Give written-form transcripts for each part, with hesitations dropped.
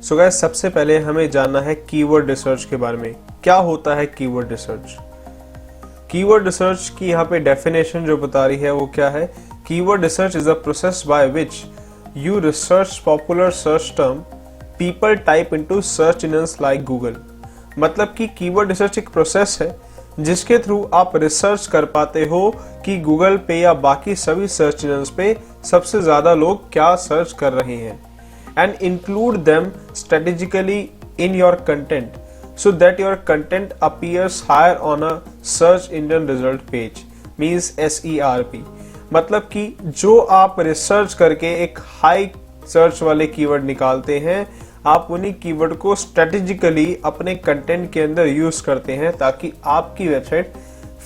So guys, सबसे पहले हमें जानना है कीवर्ड रिसर्च के बारे में। क्या होता है कीवर्ड रिसर्च? कीवर्ड रिसर्च की यहाँ पे डेफिनेशन जो बता रही है वो क्या है? Keyword research is a process by which you research popular search term people type into search engines like Google. मतलब कि कीवर्ड रिसर्च एक प्रोसेस है जिसके थ्रू आप रिसर्च कर पाते हो कि गूगल पे या बाकी सभी सर्च इंजन्स पे सबसे ज्यादा लोग क्या सर्च कर रहे हैं, and include them strategically in your content so that your content appears higher on a search engine result page, means SERP। मतलब कि जो आप रिसर्च करके एक हाई सर्च वाले कीवर्ड निकालते हैं, आप उन्हीं कीवर्ड को स्ट्रेटेजिकली अपने कंटेंट के अंदर यूज करते हैं ताकि आपकी वेबसाइट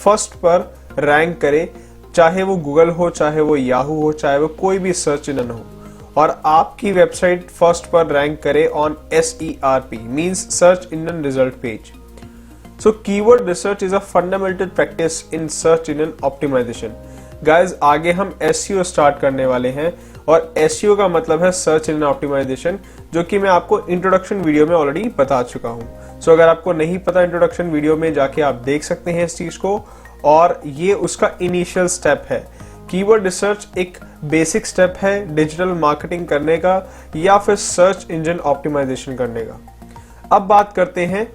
फर्स्ट पर रैंक करे, चाहे वो गूगल हो, चाहे वो याहू हो, चाहे वो कोई भी सर्च इंजन हो, और आपकी वेबसाइट फर्स्ट पर रैंक करे on SERP, means search engine result page. So keyword research is a fundamental practice in search engine optimisation. Guys, आगे हम SEO स्टार्ट करने वाले हैं और SEO का मतलब है सर्च इंजन ऑप्टिमाइजेशन, जो कि मैं आपको इंट्रोडक्शन वीडियो में ऑलरेडी बता चुका हूं। सो अगर आपको नहीं पता, इंट्रोडक्शन वीडियो में जाके आप देख सकते हैं इस चीज को, और ये उसका इनिशियल स्टेप है। कीवर्ड रिसर्च एक बेसिक स्टेप है डिजिटल मार्केटिंग करने का या फिर सर्च इंजन ऑप्टिमाइजेशन करने का। अब बात करते हैं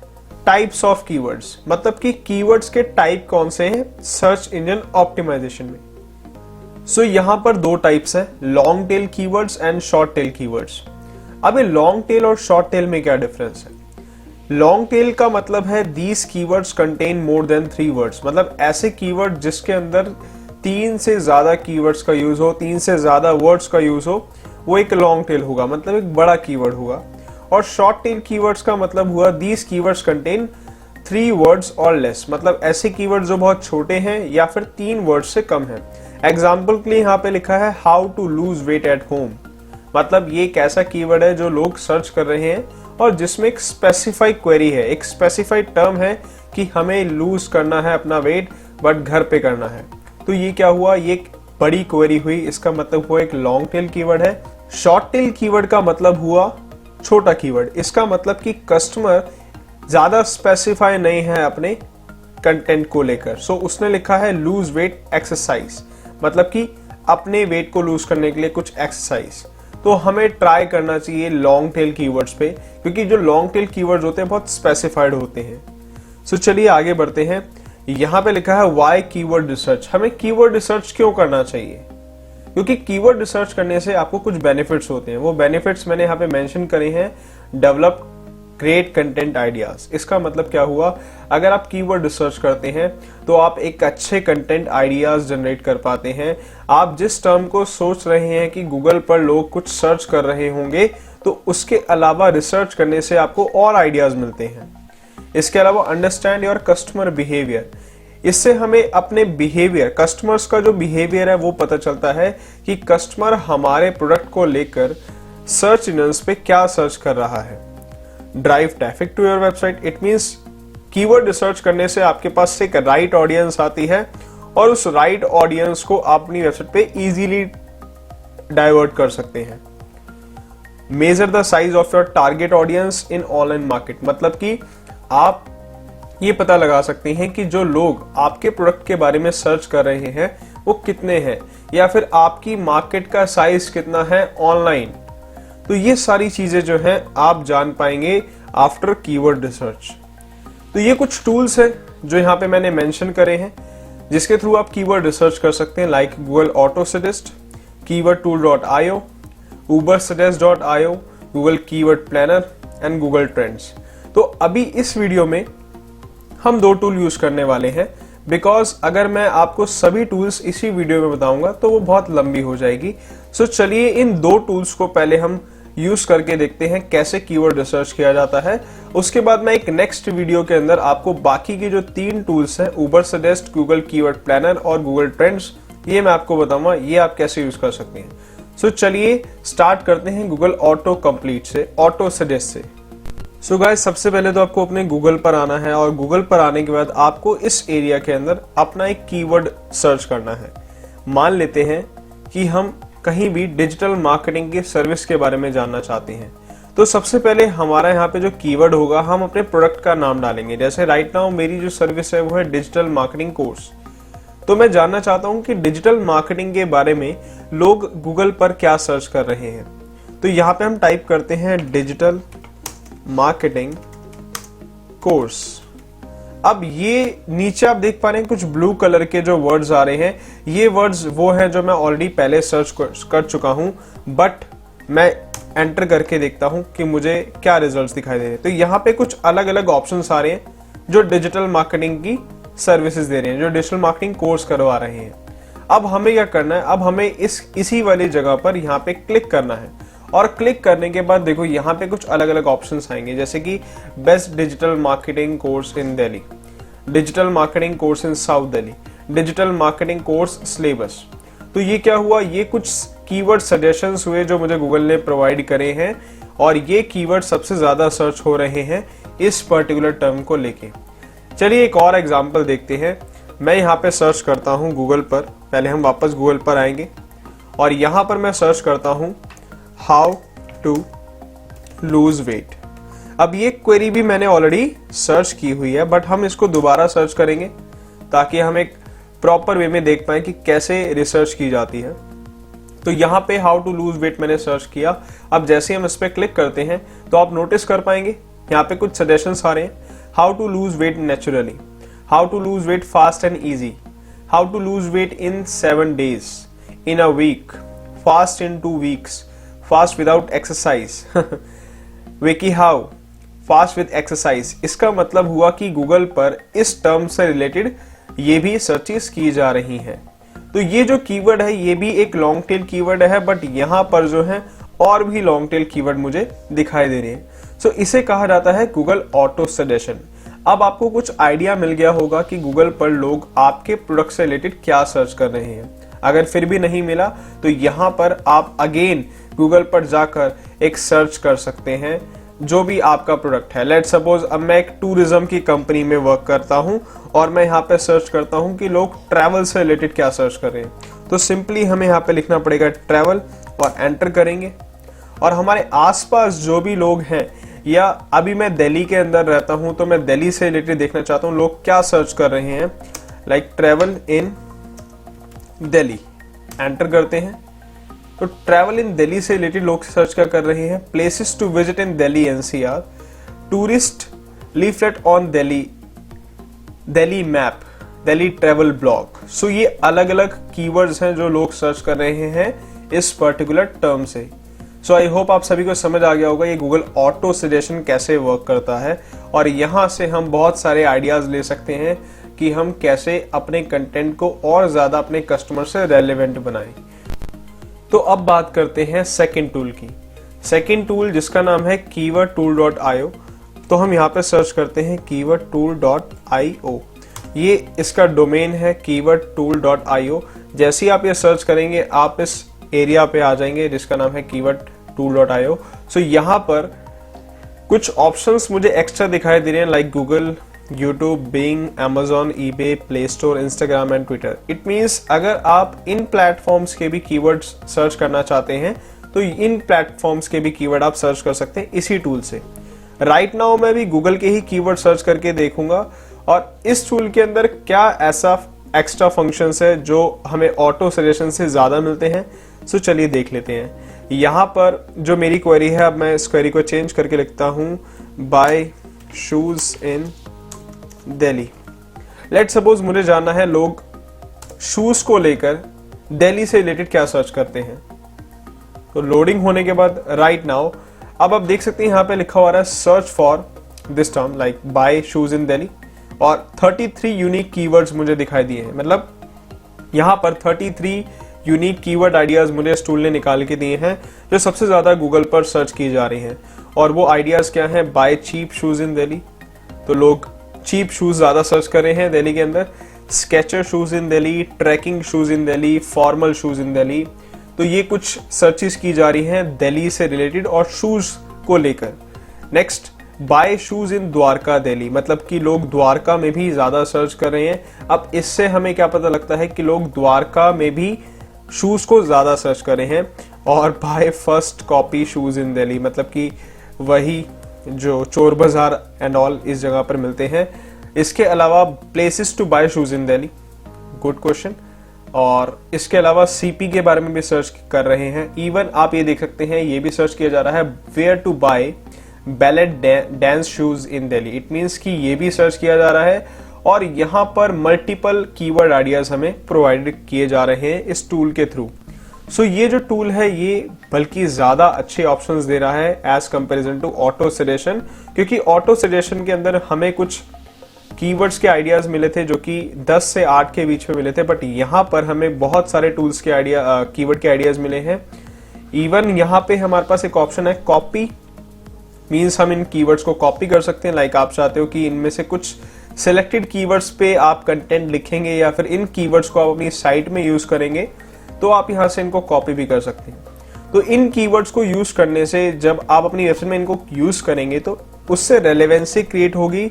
टाइप्स ऑफ कीवर्ड्स, मतलब कि कीवर्ड्स के टाइप कौन से हैं सर्च इंजन ऑप्टिमाइजेशन में। सो यहां पर दो टाइप्स हैं, long tail keywords and short tail keywords. अब ये लॉन्ग टेल और शॉर्ट टेल में क्या डिफरेंस है? लॉन्ग टेल का मतलब है these keywords contain more than 3 words, मतलब ऐसे कीवर्ड जिसके अंदर 3 से ज्यादा कीवर्ड्स का यूज हो, 3 से ज्यादा वर्ड्स का यूज हो, वो एक लॉन्ग टेल होगा, मतलब एक बड़ा कीवर्ड होगा। और शॉर्ट टेल कीवर्ड्स का मतलब हुआ दीज कीवर्ड्स कंटेन 3 वर्ड्स और लेस, मतलब ऐसे कीवर्ड जो बहुत छोटे हैं या फिर 3 वर्ड्स से कम है। एग्जाम्पल के लिए यहाँ पे लिखा है how to lose weight at home, मतलब ये एक ऐसा कीवर्ड है जो लोग सर्च कर रहे हैं और जिसमें एक स्पेसिफाइड क्वेरी है, एक स्पेसिफाइड टर्म है कि हमें लूज करना है अपना वेट बट घर पे करना है। तो ये क्या हुआ? ये एक बड़ी क्वेरी हुई, इसका मतलब हुआ एक लॉन्ग टेल कीवर्ड है। शॉर्ट टेल कीवर्ड का मतलब हुआ छोटा कीवर्ड, इसका मतलब कि कस्टमर ज्यादा स्पेसिफाई नहीं है अपने कंटेंट को लेकर। सो उसने लिखा है लूज वेट एक्सरसाइज, मतलब कि अपने वेट को लूज करने के लिए कुछ एक्सरसाइज। तो हमें ट्राई करना चाहिए लॉन्ग टेल कीवर्ड्स पे, क्योंकि जो लॉन्ग टेल कीवर्ड्स होते हैं बहुत स्पेसिफाइड होते हैं। सो चलिए आगे बढ़ते हैं। यहां पे लिखा है व्हाई कीवर्ड रिसर्च। हमें कीवर्ड रिसर्च क्यों करना चाहिए? क्योंकि कीवर्ड रिसर्च करने से आपको कुछ बेनिफिट्स होते हैं। वो बेनिफिट्स मैंने यहाँ पे मेंशन करे हैं, डेवलप क्रिएट कंटेंट आइडियाज। इसका मतलब क्या हुआ? अगर आप कीवर्ड रिसर्च करते हैं तो आप एक अच्छे कंटेंट आइडियाज जनरेट कर पाते हैं। आप जिस टर्म को सोच रहे हैं कि गूगल पर लोग कुछ सर्च कर रहे होंगे, तो उसके अलावा रिसर्च करने से आपको और आइडियाज मिलते हैं। इसके अलावा अंडरस्टैंड योर कस्टमर बिहेवियर, इससे हमें अपने बिहेवियर, कस्टमर्स का जो बिहेवियर है वो पता चलता है कि कस्टमर हमारे प्रोडक्ट को लेकर सर्च इंजन्स पे क्या सर्च कर रहा है। Drive traffic to your website, it means keyword research करने से आपके पास एक राइट ऑडियंस आती है और उस राइट ऑडियंस को आप अपनी वेबसाइट पे इजीली डाइवर्ट कर सकते हैं। Measure the size of your target audience in online market, मतलब कि आप ये पता लगा सकते हैं कि जो लोग आपके प्रोडक्ट के बारे में सर्च कर रहे हैं वो कितने हैं, या फिर आपकी मार्केट का साइज कितना है ऑनलाइन। तो ये सारी चीजें जो हैं आप जान पाएंगे आफ्टर कीवर्ड रिसर्च। तो ये कुछ टूल्स हैं जो यहाँ पे मैंने मेंशन करे हैं जिसके थ्रू आप कीवर्ड रिसर्च कर सकते हैं, like Google auto suggest, keywordtool.io, ubersuggest.io, Google keyword planner and Google trends. तो अभी इस वीडियो में हम 2 टूल यूज करने वाले हैं, बिकॉज अगर मैं आपको सभी टूल्स इसी वीडियो में बताऊंगा तो वो बहुत लंबी हो जाएगी। सो चलिए इन 2 टूल्स को पहले हम यूज करके देखते हैं कैसे कीवर्ड रिसर्च किया जाता है। उसके बाद मैं एक नेक्स्ट वीडियो के अंदर आपको बाकी की जो 3 टूल्स हैं, उबर सजेस्ट, गूगल कीवर्ड प्लानर और गूगल ट्रेंड्स, ये मैं आपको बताऊंगा ये आप कैसे यूज कर सकते हैं। सो चलिए स्टार्ट करते हैं गूगल ऑटो कंप्लीट से, ऑटो सजेस्ट से। सो गाइस, सबसे पहले तो आपको अपने गूगल पर आना है और गूगल पर आने के बाद आपको इस एरिया के अंदर अपना एक कीवर्ड सर्च करना है। मान लेते हैं कि हम कहीं भी डिजिटल मार्केटिंग की सर्विस के बारे में जानना चाहते हैं, तो सबसे पहले हमारा यहाँ पे जो कीवर्ड होगा, हम अपने प्रोडक्ट का नाम डालेंगे। जैसे राइट नाउ मेरी जो सर्विस है वो है डिजिटल मार्केटिंग कोर्स। तो मैं जानना चाहता हूँ कि डिजिटल मार्केटिंग के बारे में लोग गूगल पर क्या सर्च कर रहे हैं। तो यहाँ पे हम टाइप करते हैं डिजिटल मार्केटिंग कोर्स। अब ये नीचे आप देख पा रहे हैं कुछ ब्लू कलर के जो वर्ड्स आ रहे हैं, ये वर्ड्स वो हैं जो मैं ऑलरेडी पहले सर्च कर चुका हूं, बट मैं एंटर करके देखता हूं कि मुझे क्या रिजल्ट्स दिखाई दे रहे हैं। तो यहाँ पे कुछ अलग अलग ऑप्शंस आ रहे हैं जो डिजिटल मार्केटिंग की सर्विसेज दे रहे हैं, जो डिजिटल मार्केटिंग कोर्स करवा रहे हैं। अब हमें क्या करना है, अब हमें इसी वाली जगह पर यहाँ पे क्लिक करना है, और क्लिक करने के बाद देखो यहाँ पे कुछ अलग अलग ऑप्शंस आएंगे, जैसे कि best digital marketing course in Delhi, digital marketing course in south Delhi, digital marketing course syllabus. तो ये क्या हुआ, ये कुछ कीवर्ड सजेशंस हुए जो मुझे गूगल ने प्रोवाइड करे हैं, और ये कीवर्ड सबसे ज्यादा सर्च हो रहे हैं इस पर्टिकुलर टर्म को लेके। चलिए एक और एग्जांपल देखते हैं। मैं यहाँ पे सर्च करता हूँ गूगल पर, पहले हम वापस गूगल पर आएंगे और यहाँ पर मैं सर्च करता हूँ हाउ टू लूज वेट। अब ये क्वेरी भी मैंने ऑलरेडी सर्च की हुई है, बट हम इसको दोबारा सर्च करेंगे ताकि हम एक प्रॉपर वे में देख पाए कि कैसे रिसर्च की जाती है। तो यहाँ पे हाउ टू लूज वेट मैंने सर्च किया। अब जैसे हम इस पे क्लिक करते हैं तो आप नोटिस कर पाएंगे यहाँ पे कुछ सजेशंस आ रहे हैं। How to lose weight naturally, how to lose weight fast and easy, how to lose weight in 7 days, in a week, fast in 2 weeks, fast without exercise, wikiHow, fast with exercise. इसका मतलब हुआ कि Google पर इस term से related ये भी searches की जा रही हैं। तो ये जो कीवर्ड है ये भी एक लॉन्ग टेल कीवर्ड है, बट यहाँ पर जो है और भी लॉन्ग टेल कीवर्ड मुझे दिखाई दे रहे हैं। सो इसे कहा जाता है गूगल ऑटो सजेशन। अब आपको कुछ आइडिया मिल गया होगा कि गूगल पर लोग आपके प्रोडक्ट से रिलेटेड क्या सर्च कर रहे हैं। अगर फिर भी नहीं मिला तो यहाँ पर आप अगेन गूगल पर जाकर एक सर्च कर सकते हैं जो भी आपका प्रोडक्ट है। लेट्स सपोज अब मैं एक टूरिज्म की कंपनी में वर्क करता हूं और मैं यहाँ पे सर्च करता हूं कि लोग ट्रैवल से रिलेटेड क्या सर्च कर रहे हैं। तो सिंपली हमें यहाँ पे लिखना पड़ेगा ट्रैवल और एंटर करेंगे, और हमारे आसपास जो भी लोग हैं, या अभी मैं दिल्ली के अंदर रहता हूं तो मैं दिल्ली से रिलेटेड देखना चाहता हूं लोग क्या सर्च कर रहे हैं, like travel in Delhi, enter करते हैं। तो ट्रैवल इन दिल्ली से रिलेटेड लोग सर्च क्या कर रहे हैं, places to visit in Delhi NCR, tourist leaflet on Delhi, Delhi map, Delhi travel blog. So ये अलग अलग कीवर्ड्स हैं जो लोग सर्च कर रहे हैं इस पर्टिकुलर टर्म से। सो आई होप आप सभी को समझ आ गया होगा ये गूगल ऑटो सजेशन कैसे वर्क करता है, और यहाँ से हम बहुत सारे आइडियाज ले सकते हैं कि हम कैसे अपने कंटेंट को और ज्यादा अपने कस्टमर से रेलेवेंट बनाएं। तो अब बात करते हैं सेकंड टूल की। सेकंड टूल जिसका नाम है keywordtool.io। तो हम यहाँ पे सर्च करते हैं keywordtool.io। ये इसका डोमेन है keywordtool.io। जैसे ही आप ये सर्च करेंगे आप इस एरिया पे आ जाएंगे जिसका नाम है keywordtool.io। सो यहाँ पर कुछ ऑप्शंस मुझे एक्स्ट्रा दिखाई दे रहे हैं, like Google, YouTube, Bing, Amazon, eBay, play store, Instagram and Twitter. It means अगर आप इन प्लेटफॉर्म्स के भी कीवर्ड्स सर्च करना चाहते हैं तो इन प्लेटफॉर्म्स के भी कीवर्ड आप सर्च कर सकते हैं इसी टूल से। राइट नाउ मैं भी गूगल के ही कीवर्ड सर्च करके देखूंगा और इस टूल के अंदर क्या ऐसा एक्स्ट्रा फंक्शंस है जो हमें ऑटो सजेशन से ज्यादा मिलते हैं। सो चलिए देख लेते हैं। यहाँ पर जो मेरी क्वेरी है, अब मैं इस क्वेरी को चेंज करके लिखता हूँ bye shoes in Delhi. Let's suppose मुझे जानना है लोग शूज को लेकर दिल्ली से रिलेटेड क्या सर्च करते हैं। तो लोडिंग होने के बाद राइट नाउ अब आप देख सकते हैं यहाँ पे लिखा हुआ है search for this term like bye shoes in Delhi, और 33 यूनिक कीवर्ड्स मुझे दिखाई दिए हैं। मतलब यहाँ पर 33 यूनिक कीवर्ड आइडियाज मुझे इस टूल ने निकाल के दिए हैं जो सबसे ज्यादा गूगल पर सर्च की जा रही हैं। और वो आइडियाज क्या हैं, buy cheap shoes in Delhi, तो लोग चीप शूज ज्यादा सर्च कर रहे हैं दिल्ली के अंदर। Skechers shoes in Delhi, trekking shoes in Delhi, formal shoes in Delhi. तो ये कुछ सर्चेस की जा रही हैं दिल्ली से रिलेटेड और शूज को लेकर। नेक्स्ट बाय शूज इन द्वारका दिल्ली, मतलब कि लोग द्वारका में भी ज्यादा सर्च कर रहे हैं। अब इससे हमें क्या पता लगता है कि लोग द्वारका में भी शूज को ज्यादा सर्च कर रहे हैं। और by first copy shoes in Delhi, मतलब कि वही जो चोर बाजार एंड ऑल इस जगह पर मिलते हैं। इसके अलावा places to buy shoes in Delhi, good question. और इसके अलावा सीपी के बारे में भी सर्च कर रहे हैं। इवन आप ये देख सकते हैं, ये भी सर्च किया जा रहा है where to buy ballet dance shoes in Delhi. It means कि ये भी सर्च किया जा रहा है और यहाँ पर मल्टीपल कीवर्ड आइडियाज हमें प्रोवाइड किए जा रहे हैं इस टूल के थ्रू। सो ये जो टूल है ये बल्कि ज्यादा अच्छे ऑप्शंस दे रहा है as comparison to auto suggestion, क्योंकि ऑटो सजेशन के अंदर हमें कुछ कीवर्ड्स के आइडियाज मिले थे जो कि 10 से 8 के बीच में मिले थे, बट यहाँ पर हमें बहुत सारे टूल्स के आइडिया कीवर्ड के आइडियाज मिले हैं। इवन यहाँ पे हमारे पास एक ऑप्शन है कॉपी, मीन्स हम इन कीवर्ड्स को कॉपी कर सकते हैं। लाइक आप चाहते हो कि इनमें से कुछ सिलेक्टेड कीवर्ड्स पे आप कंटेंट लिखेंगे या फिर इन कीवर्ड्स को आप अपनी साइट में यूज करेंगे तो आप यहाँ से इनको कॉपी भी कर सकते हैं। तो इन कीवर्ड्स को यूज करने से जब आप अपनी वेबसाइट में इनको यूज करेंगे तो उससे रेलेवेंसी क्रिएट होगी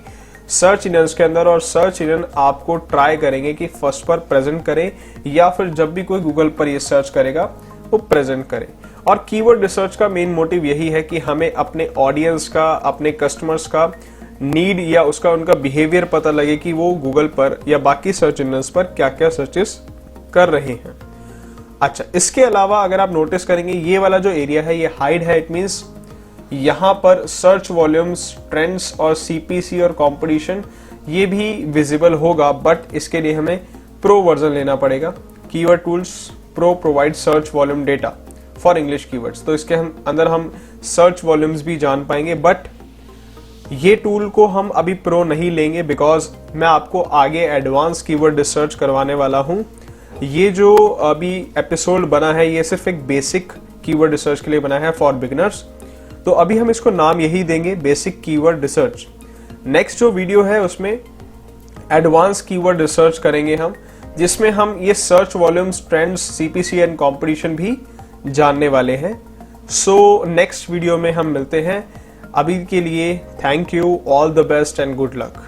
सर्च इंजन्स के अंदर, और सर्च इंजन आपको ट्राई करेंगे कि फर्स्ट पर प्रेजेंट करें या फिर जब भी कोई गूगल पर ये सर्च करेगा वो प्रेजेंट करे। और कीवर्ड रिसर्च का मेन मोटिव यही है कि हमें अपने ऑडियंस का, अपने कस्टमर्स का नीड या उसका उनका बिहेवियर पता लगे कि वो गूगल पर या बाकी सर्च इंजन्स पर क्या क्या सर्चेस कर रहे हैं। अच्छा, इसके अलावा अगर आप नोटिस करेंगे ये वाला जो एरिया है ये हाइड है। इट मीन्स यहाँ पर सर्च वॉल्यूम्स, ट्रेंड्स और सीपीसी और कंपटीशन ये भी विजिबल होगा, बट इसके लिए हमें प्रो वर्जन लेना पड़ेगा। Keyword tools pro provide search volume data for English keywords. तो इसके अंदर हम सर्च वॉल्यूम्स भी जान पाएंगे, बट ये टूल को हम अभी प्रो नहीं लेंगे बिकॉज मैं आपको आगे एडवांस कीवर्ड रिसर्च करवाने वाला हूं। ये जो अभी एपिसोड बना है ये सिर्फ एक बेसिक कीवर्ड रिसर्च के लिए बना है फॉर बिगिनर्स, तो अभी हम इसको नाम यही देंगे, बेसिक कीवर्ड रिसर्च। नेक्स्ट जो वीडियो है उसमें एडवांस कीवर्ड रिसर्च करेंगे हम, जिसमें हम ये search volumes, trends, CPC and competition भी जानने वाले हैं। सो नेक्स्ट वीडियो में हम मिलते हैं। अभी के लिए thank you, all the best and good luck.